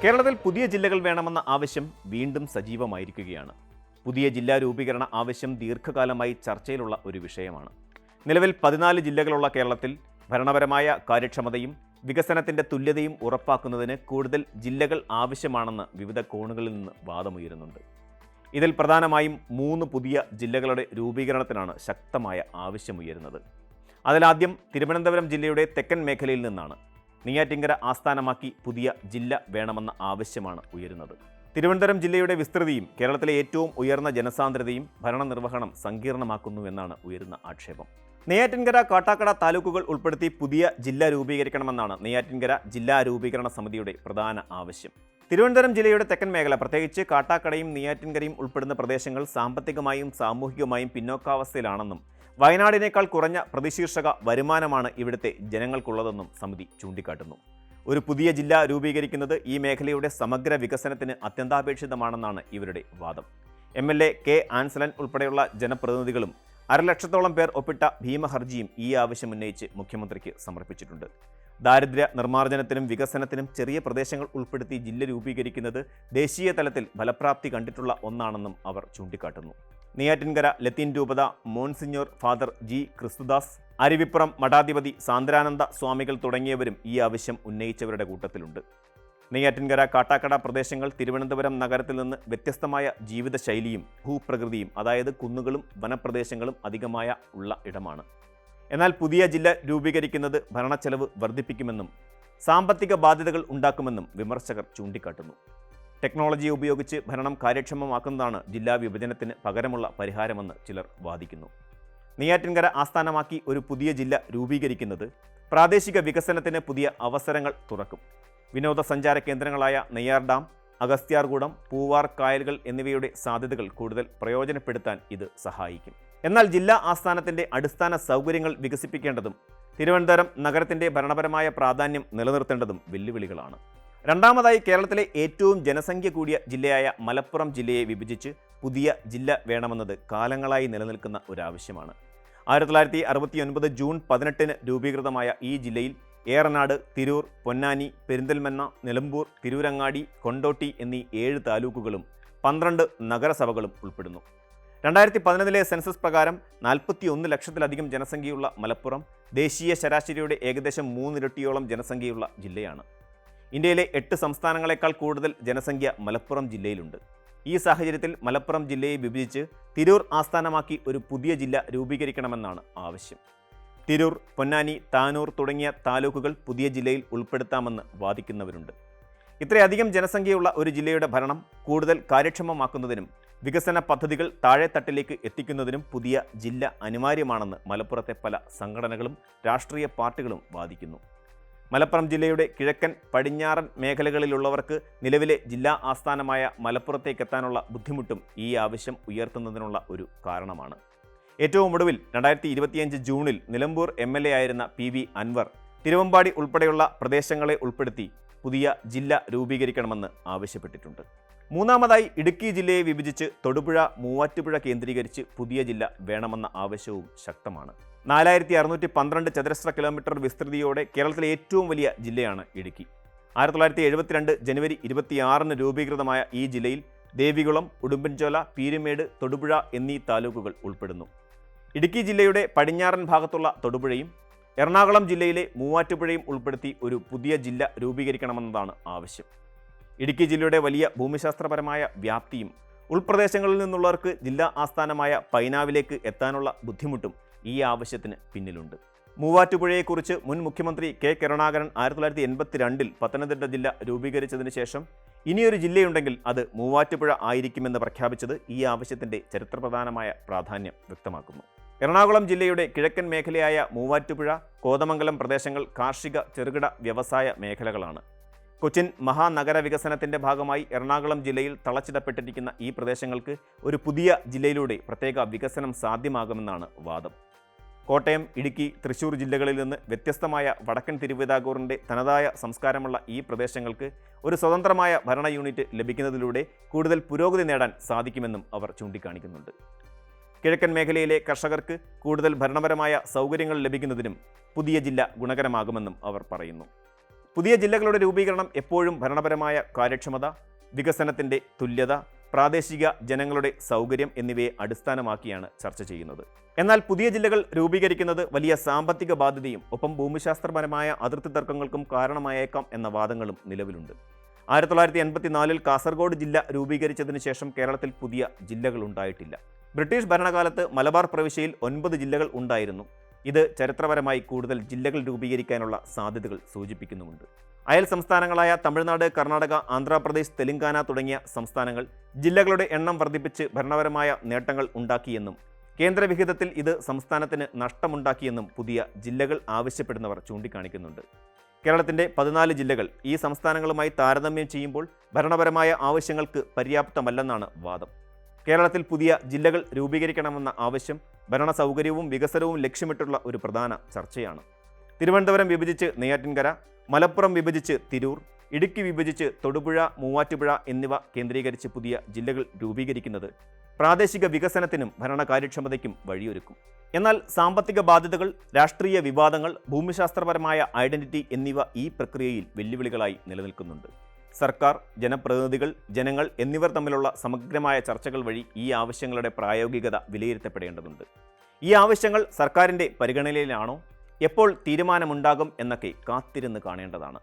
കേരളത്തിൽ പുതിയ ജില്ലകൾ വേണമെന്ന ആവശ്യം വീണ്ടും സജീവമായിരിക്കുകയാണ്. പുതിയ ജില്ലാ രൂപീകരണ ആവശ്യം ദീർഘകാലമായി ചർച്ചയിലുള്ള ഒരു വിഷയമാണ്. നിലവിൽ 14 ജില്ലകളുള്ള കേരളത്തിൽ ഭരണപരമായ കാര്യക്ഷമതയും വികസനത്തിൻ്റെ തുല്യതയും ഉറപ്പാക്കുന്നതിന് കൂടുതൽ ജില്ലകൾ ആവശ്യമാണെന്ന് വിവിധ കോണുകളിൽ നിന്ന് വാദമുയരുന്നുണ്ട്. ഇതിൽ പ്രധാനമായും 3 പുതിയ ജില്ലകളുടെ രൂപീകരണത്തിനാണ് ശക്തമായ ആവശ്യമുയരുന്നത്. അതിലാദ്യം തിരുവനന്തപുരം ജില്ലയുടെ തെക്കൻ മേഖലയിൽ നിന്നാണ്. നെയ്യാറ്റിൻകര ആസ്ഥാനമാക്കി പുതിയ ജില്ല വേണമെന്ന ആവശ്യമാണ് ഉയരുന്നത്. തിരുവനന്തപുരം ജില്ലയുടെ വിസ്തൃതിയും കേരളത്തിലെ ഏറ്റവും ഉയർന്ന ജനസാന്ദ്രതയും ഭരണനിർവഹണം സങ്കീർണമാക്കുന്നുവെന്നാണ് ഉയരുന്ന ആക്ഷേപം. നെയ്യാറ്റിൻകര, കാട്ടാക്കട താലൂക്കുകൾ ഉൾപ്പെടുത്തി പുതിയ ജില്ല രൂപീകരിക്കണമെന്നാണ് നെയ്യാറ്റിൻകര ജില്ലാ രൂപീകരണ സമിതിയുടെ പ്രധാന ആവശ്യം. തിരുവനന്തപുരം ജില്ലയുടെ തെക്കൻ മേഖല, പ്രത്യേകിച്ച് കാട്ടാക്കടയും നെയ്യാറ്റിൻകരയും ഉൾപ്പെടുന്ന പ്രദേശങ്ങൾ സാമ്പത്തികമായും സാമൂഹികമായും പിന്നോക്കാവസ്ഥയിലാണെന്നും വയനാടിനേക്കാൾ കുറഞ്ഞ പ്രതിശീർഷക വരുമാനമാണ് ഇവിടുത്തെ ജനങ്ങൾക്കുള്ളതെന്നും സമിതി ചൂണ്ടിക്കാട്ടുന്നു. ഒരു പുതിയ ജില്ല രൂപീകരിക്കുന്നത് ഈ മേഖലയുടെ സമഗ്ര വികസനത്തിന് അത്യന്താപേക്ഷിതമാണെന്നാണ് ഇവരുടെ വാദം. MLA കെ ആൻസലൻ ഉൾപ്പെടെയുള്ള ജനപ്രതിനിധികളും 1,00,000-ഓളം പേർ ഒപ്പിട്ട ഭീമഹർജിയും ഈ ആവശ്യം ഉന്നയിച്ച് മുഖ്യമന്ത്രിക്ക് സമർപ്പിച്ചിട്ടുണ്ട്. ദാരിദ്ര്യ നിർമ്മാർജ്ജനത്തിനും വികസനത്തിനും ചെറിയ പ്രദേശങ്ങൾ ഉൾപ്പെടുത്തി ജില്ല രൂപീകരിക്കുന്നത് ദേശീയ തലത്തിൽ ഫലപ്രാപ്തി കണ്ടിട്ടുള്ള ഒന്നാണെന്നും അവർ ചൂണ്ടിക്കാട്ടുന്നു. നെയ്യാറ്റിൻകര ലത്തീൻ രൂപത monsignor father G Kristudas, Aruvippuram മഠാധിപതി സാന്ദ്രാനന്ദ സ്വാമികൾ തുടങ്ങിയവരും ഈ ആവശ്യം ഉന്നയിച്ചവരുടെ കൂട്ടത്തിലുണ്ട്. നെയ്യാറ്റിൻകര, കാട്ടാക്കട പ്രദേശങ്ങൾ തിരുവനന്തപുരം നഗരത്തിൽ നിന്ന് വ്യത്യസ്തമായ ജീവിതശൈലിയും ഭൂപ്രകൃതിയും, അതായത് കുന്നുകളും വനപ്രദേശങ്ങളും അധികമായ ഉള്ള ഇടമാണ്. എന്നാൽ പുതിയ ജില്ല രൂപീകരിക്കുന്നത് ഭരണച്ചെലവ് വർദ്ധിപ്പിക്കുമെന്നും സാമ്പത്തിക ബാധ്യതകൾ ഉണ്ടാക്കുമെന്നും വിമർശകർ ചൂണ്ടിക്കാട്ടുന്നു. ടെക്നോളജി ഉപയോഗിച്ച് ഭരണം കാര്യക്ഷമമാക്കുന്നതാണ് ജില്ലാ വിഭജനത്തിന് പകരമുള്ള പരിഹാരമെന്ന് ചിലർ വാദിക്കുന്നു. നെയ്യാറ്റിൻകര ആസ്ഥാനമാക്കി ഒരു പുതിയ ജില്ല രൂപീകരിക്കുന്നത് പ്രാദേശിക വികസനത്തിന് പുതിയ അവസരങ്ങൾ തുറക്കും. വിനോദസഞ്ചാര കേന്ദ്രങ്ങളായ നെയ്യാർ ഡാം, അഗസ്ത്യാർകൂടം, പൂവാർ കായലുകൾ എന്നിവയുടെ സാധ്യതകൾ കൂടുതൽ പ്രയോജനപ്പെടുത്താൻ ഇത് സഹായിക്കും. എന്നാൽ ജില്ലാ ആസ്ഥാനത്തിൻ്റെ അടിസ്ഥാന സൗകര്യങ്ങൾ വികസിപ്പിക്കേണ്ടതും തിരുവനന്തപുരം നഗരത്തിൻ്റെ ഭരണപരമായ പ്രാധാന്യം നിലനിർത്തേണ്ടതും വെല്ലുവിളികളാണ്. രണ്ടാമതായി, കേരളത്തിലെ ഏറ്റവും ജനസംഖ്യ കൂടിയ ജില്ലയായ മലപ്പുറം ജില്ലയെ വിഭജിച്ച് പുതിയ ജില്ല വേണമെന്നത് കാലങ്ങളായി നിലനിൽക്കുന്ന ഒരാവശ്യമാണ്. 1969 ജൂൺ 18 രൂപീകൃതമായ ഈ ജില്ലയിൽ ഏറനാട്, തിരൂർ, പൊന്നാനി, പെരിന്തൽമണ്ണ, നിലമ്പൂർ, തിരൂരങ്ങാടി, കൊണ്ടോട്ടി എന്നീ 7 താലൂക്കുകളും 12 നഗരസഭകളും ഉൾപ്പെടുന്നു. 2011 സെൻസസ് പ്രകാരം 41 ലക്ഷത്തിലധികം ജനസംഖ്യയുള്ള മലപ്പുറം ദേശീയ ശരാശരിയുടെ ഏകദേശം 3 ഇരട്ടിയോളം ജനസംഖ്യയുള്ള ജില്ലയാണ്. ഇന്ത്യയിലെ 8 സംസ്ഥാനങ്ങളെക്കാൾ കൂടുതൽ ജനസംഖ്യ മലപ്പുറം ജില്ലയിലുണ്ട്. ഈ സാഹചര്യത്തിൽ മലപ്പുറം ജില്ലയെ വിഭജിച്ച് തിരൂർ ആസ്ഥാനമാക്കി ഒരു പുതിയ ജില്ല രൂപീകരിക്കണമെന്നാണ് ആവശ്യം. തിരൂർ, പൊന്നാനി, താനൂർ തുടങ്ങിയ താലൂക്കുകൾ പുതിയ ജില്ലയിൽ ഉൾപ്പെടുത്താമെന്ന് വാദിക്കുന്നവരുണ്ട്. ഇത്രയധികം ജനസംഖ്യയുള്ള ഒരു ജില്ലയുടെ ഭരണം കൂടുതൽ കാര്യക്ഷമമാക്കുന്നതിനും വികസന പദ്ധതികൾ താഴെത്തട്ടിലേക്ക് എത്തിക്കുന്നതിനും പുതിയ ജില്ല അനിവാര്യമാണെന്ന് മലപ്പുറത്തെ പല സംഘടനകളും രാഷ്ട്രീയ പാർട്ടികളും വാദിക്കുന്നു. മലപ്പുറം ജില്ലയുടെ കിഴക്കൻ, പടിഞ്ഞാറൻ മേഖലകളിലുള്ളവർക്ക് നിലവിലെ ജില്ലാ ആസ്ഥാനമായ മലപ്പുറത്തേക്കെത്താനുള്ള ബുദ്ധിമുട്ടും ഈ ആവശ്യം ഉയർത്തുന്നതിനുള്ള ഒരു കാരണമാണ്. ഏറ്റവും ഒടുവിൽ 2025 ജൂണിൽ നിലമ്പൂർ MLA ആയിരുന്ന PV അൻവർ തിരുവമ്പാടി ഉൾപ്പെടെയുള്ള പ്രദേശങ്ങളെ ഉൾപ്പെടുത്തി പുതിയ ജില്ല രൂപീകരിക്കണമെന്ന് ആവശ്യപ്പെട്ടിട്ടുണ്ട്. മൂന്നാമതായി, ഇടുക്കി ജില്ലയെ വിഭജിച്ച് തൊടുപുഴ, മൂവാറ്റുപുഴ കേന്ദ്രീകരിച്ച് പുതിയ ജില്ല വേണമെന്ന ആവശ്യവും ശക്തമാണ്. 4612 ചതുരശ്ര കിലോമീറ്റർ വിസ്തൃതിയോടെ കേരളത്തിലെ ഏറ്റവും വലിയ ജില്ലയാണ് ഇടുക്കി. 1972 ജനുവരി 26 രൂപീകൃതമായ ഈ ജില്ലയിൽ ദേവികുളം, ഉടുമ്പൻചോല, പീരുമേട്, തൊടുപുഴ എന്നീ താലൂക്കുകൾ ഉൾപ്പെടുന്നു. ഇടുക്കി ജില്ലയുടെ പടിഞ്ഞാറൻ ഭാഗത്തുള്ള തൊടുപുഴയും എറണാകുളം ജില്ലയിലെ മൂവാറ്റുപുഴയും ഉൾപ്പെടുത്തി ഒരു പുതിയ ജില്ല രൂപീകരിക്കണമെന്നതാണ് ആവശ്യം. ഇടുക്കി ജില്ലയുടെ വലിയ ഭൂമിശാസ്ത്രപരമായ വ്യാപ്തിയും ഉൾപ്രദേശങ്ങളിൽ നിന്നുള്ളവർക്ക് ജില്ലാ ആസ്ഥാനമായ പൈനാവിലേക്ക് എത്താനുള്ള ബുദ്ധിമുട്ടും ഈ ആവശ്യത്തിന് പിന്നിലുണ്ട്. മൂവാറ്റുപുഴയെക്കുറിച്ച് മുൻ മുഖ്യമന്ത്രി കെ കരുണാകരൻ 1982 പത്തനംതിട്ട ജില്ല രൂപീകരിച്ചതിന് ശേഷം ഇനിയൊരു ജില്ലയുണ്ടെങ്കിൽ അത് മൂവാറ്റുപുഴ ആയിരിക്കുമെന്ന് പ്രഖ്യാപിച്ചത് ഈ ആവശ്യത്തിൻ്റെ ചരിത്രപ്രധാനമായ പ്രാധാന്യം വ്യക്തമാക്കുന്നു. എറണാകുളം ജില്ലയുടെ കിഴക്കൻ മേഖലയായ മൂവാറ്റുപുഴ, കോതമംഗലം പ്രദേശങ്ങൾ കാർഷിക ചെറുകിട വ്യവസായ മേഖലകളാണ്. കൊച്ചിൻ മഹാനഗര വികസനത്തിൻ്റെ ഭാഗമായി എറണാകുളം ജില്ലയിൽ തളച്ചിടപ്പെട്ടിരിക്കുന്ന ഈ പ്രദേശങ്ങൾക്ക് ഒരു പുതിയ ജില്ലയിലൂടെ പ്രത്യേക വികസനം സാധ്യമാകുമെന്നാണ് വാദം. കോട്ടയം, ഇടുക്കി, തൃശ്ശൂർ ജില്ലകളിൽ നിന്ന് വ്യത്യസ്തമായ വടക്കൻ തിരുവിതാംകൂറിൻ്റെ തനതായ സംസ്കാരമുള്ള ഈ പ്രദേശങ്ങൾക്ക് ഒരു സ്വതന്ത്രമായ ഭരണ യൂണിറ്റ് ലഭിക്കുന്നതിലൂടെ കൂടുതൽ പുരോഗതി നേടാൻ സാധിക്കുമെന്നും അവർ ചൂണ്ടിക്കാണിക്കുന്നുണ്ട്. കിഴക്കൻ മേഖലയിലെ കർഷകർക്ക് കൂടുതൽ ഭരണപരമായ സൗകര്യങ്ങൾ ലഭിക്കുന്നതിനും പുതിയ ജില്ല ഗുണകരമാകുമെന്നും അവർ പറയുന്നു. പുതിയ ജില്ലകളുടെ രൂപീകരണം എപ്പോഴും ഭരണപരമായ കാര്യക്ഷമത, വികസനത്തിൻ്റെ തുല്യത, പ്രാദേശിക ജനങ്ങളുടെ സൗകര്യം എന്നിവയെ അടിസ്ഥാനമാക്കിയാണ് ചർച്ച ചെയ്യുന്നത്. എന്നാൽ പുതിയ ജില്ലകൾ രൂപീകരിക്കുന്നത് വലിയ സാമ്പത്തിക ബാധ്യതയും ഒപ്പം ഭൂമിശാസ്ത്രപരമായ അതിർത്തി തർക്കങ്ങൾക്കും കാരണമായേക്കാം എന്ന വാദങ്ങളും നിലവിലുണ്ട്. 1984 കാസർഗോഡ് ജില്ല രൂപീകരിച്ചതിന് ശേഷം കേരളത്തിൽ പുതിയ ജില്ലകൾ ഉണ്ടായിട്ടില്ല. ബ്രിട്ടീഷ് ഭരണകാലത്ത് മലബാർ പ്രവിശ്യയിൽ 9 ജില്ലകൾ ഉണ്ടായിരുന്നു. ഇത് ചരിത്രപരമായി കൂടുതൽ ജില്ലകൾ രൂപീകരിക്കാനുള്ള സാധ്യതകൾ സൂചിപ്പിക്കുന്നുമുണ്ട്. അയൽ സംസ്ഥാനങ്ങളായ തമിഴ്നാട്, കർണാടക, ആന്ധ്രാപ്രദേശ്, തെലങ്കാന തുടങ്ങിയ സംസ്ഥാനങ്ങൾ ജില്ലകളുടെ എണ്ണം വർദ്ധിപ്പിച്ച് ഭരണപരമായ നേട്ടങ്ങൾ ഉണ്ടാക്കിയെന്നും കേന്ദ്രവിഹിതത്തിൽ ഇത് സംസ്ഥാനത്തിന് നഷ്ടമുണ്ടാക്കിയെന്നും പുതിയ ജില്ലകൾ ആവശ്യപ്പെടുന്നവർ ചൂണ്ടിക്കാണിക്കുന്നുണ്ട്. കേരളത്തിൻ്റെ 14 ജില്ലകൾ ഈ സംസ്ഥാനങ്ങളുമായി താരതമ്യം ചെയ്യുമ്പോൾ ഭരണപരമായ ആവശ്യങ്ങൾക്ക് പര്യാപ്തമല്ലെന്നാണ് വാദം. കേരളത്തിൽ പുതിയ ജില്ലകൾ രൂപീകരിക്കണമെന്ന ആവശ്യം ഭരണ സൗകര്യവും വികസനവും ലക്ഷ്യമിട്ടുള്ള ഒരു പ്രധാന ചർച്ചയാണ്. തിരുവനന്തപുരം വിഭജിച്ച് നെയ്യാറ്റിൻകര, മലപ്പുറം വിഭജിച്ച് തിരൂർ, ഇടുക്കി വിഭജിച്ച് തൊടുപുഴ, മൂവാറ്റുപുഴ എന്നിവ കേന്ദ്രീകരിച്ച് പുതിയ ജില്ലകൾ രൂപീകരിക്കുന്നത് പ്രാദേശിക വികസനത്തിനും ഭരണകാര്യക്ഷമതയ്ക്കും വഴിയൊരുക്കും. എന്നാൽ സാമ്പത്തിക ബാധ്യതകൾ, രാഷ്ട്രീയ വിവാദങ്ങൾ, ഭൂമിശാസ്ത്രപരമായ ഐഡന്റിറ്റി എന്നിവ ഈ പ്രക്രിയയിൽ വെല്ലുവിളികളായി നിലനിൽക്കുന്നുണ്ട്. സർക്കാർ, ജനപ്രതിനിധികൾ, ജനങ്ങൾ എന്നിവർ തമ്മിലുള്ള സമഗ്രമായ ചർച്ചകൾ വഴി ഈ ആവശ്യങ്ങളുടെ പ്രായോഗികത വിലയിരുത്തപ്പെടേണ്ടതുണ്ട്. ഈ ആവശ്യങ്ങൾ സർക്കാരിൻ്റെ പരിഗണനയിലാണോ? എപ്പോൾ തീരുമാനമുണ്ടാകും എന്നൊക്കെ കാത്തിരുന്ന് കാണേണ്ടതാണ്.